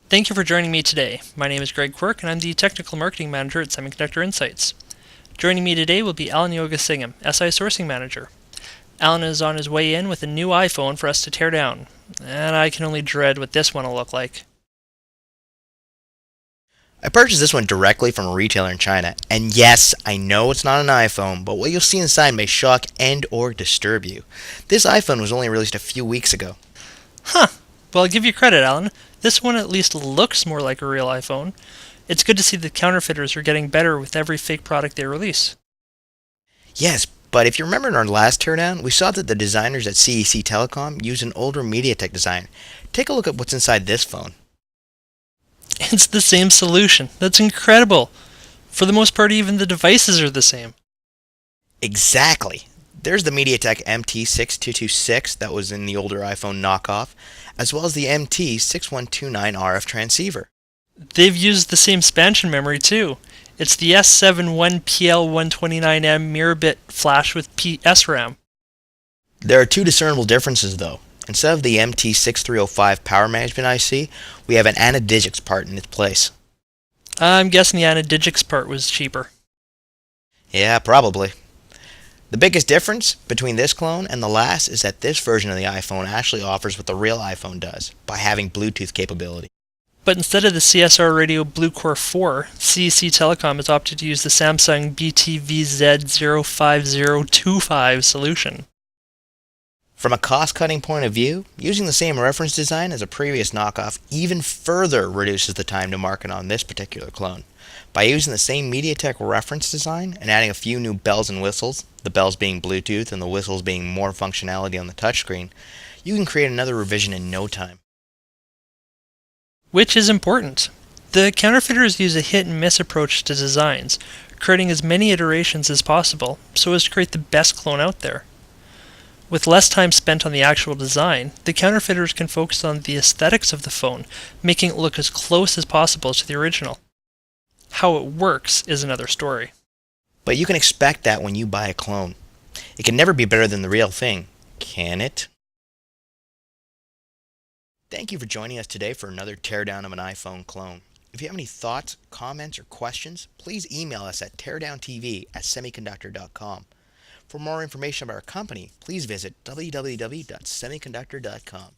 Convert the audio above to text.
Thank you for joining me today. My name is Greg Quirk, and I'm the Technical Marketing Manager at Semiconductor Insights. Joining me today will be Alan Yogasingham, SI Sourcing Manager. Alan is on his way in with a new iPhone for us to tear down, and I can only dread what this one will look like. I purchased this one directly from a retailer in China, and yes, I know it's not an iPhone, but what you'll see inside may shock and or disturb you. This iPhone was only released a few weeks ago. Huh. Well, I'll give you credit, Alan. This one at least looks more like a real iPhone. It's good to see the counterfeiters are getting better with every fake product they release. Yes, but if you remember in our last teardown, we saw that the designers at CEC Telecom used an older MediaTek design. Take a look at what's inside this phone. It's the same solution. That's incredible. For the most part, even the devices are the same. Exactly. There's the MediaTek MT6226 that was in the older iPhone knockoff, as well as the MT6129 RF transceiver. They've used the same expansion memory too. It's the S71PL129M mirror bit flash with SRAM. There are two discernible differences though. Instead of the MT6305 power management IC, we have an antidigits part in its place. I'm guessing the antidigits part was cheaper. Yeah, probably. The biggest difference between this clone and the last is that this version of the iPhone actually offers what the real iPhone does, by having Bluetooth capability. But instead of the CSR Radio Blue Core 4, CEC Telecom has opted to use the Samsung BTVZ05025 solution. From a cost-cutting point of view, using the same reference design as a previous knockoff even further reduces the time to market on this particular clone. By using the same MediaTek reference design and adding a few new bells and whistles, the bells being Bluetooth and the whistles being more functionality on the touchscreen, you can create another revision in no time. Which is important. The counterfeiters use a hit-and-miss approach to designs, creating as many iterations as possible so as to create the best clone out there. With less time spent on the actual design, the counterfeiters can focus on the aesthetics of the phone, making it look as close as possible to the original. How it works is another story. But you can expect that when you buy a clone. It can never be better than the real thing, can it? Thank you for joining us today for another teardown of an iPhone clone. If you have any thoughts, comments, or questions, please email us at teardowntv@semiconductor.com. For more information about our company, please visit www.semiconductor.com.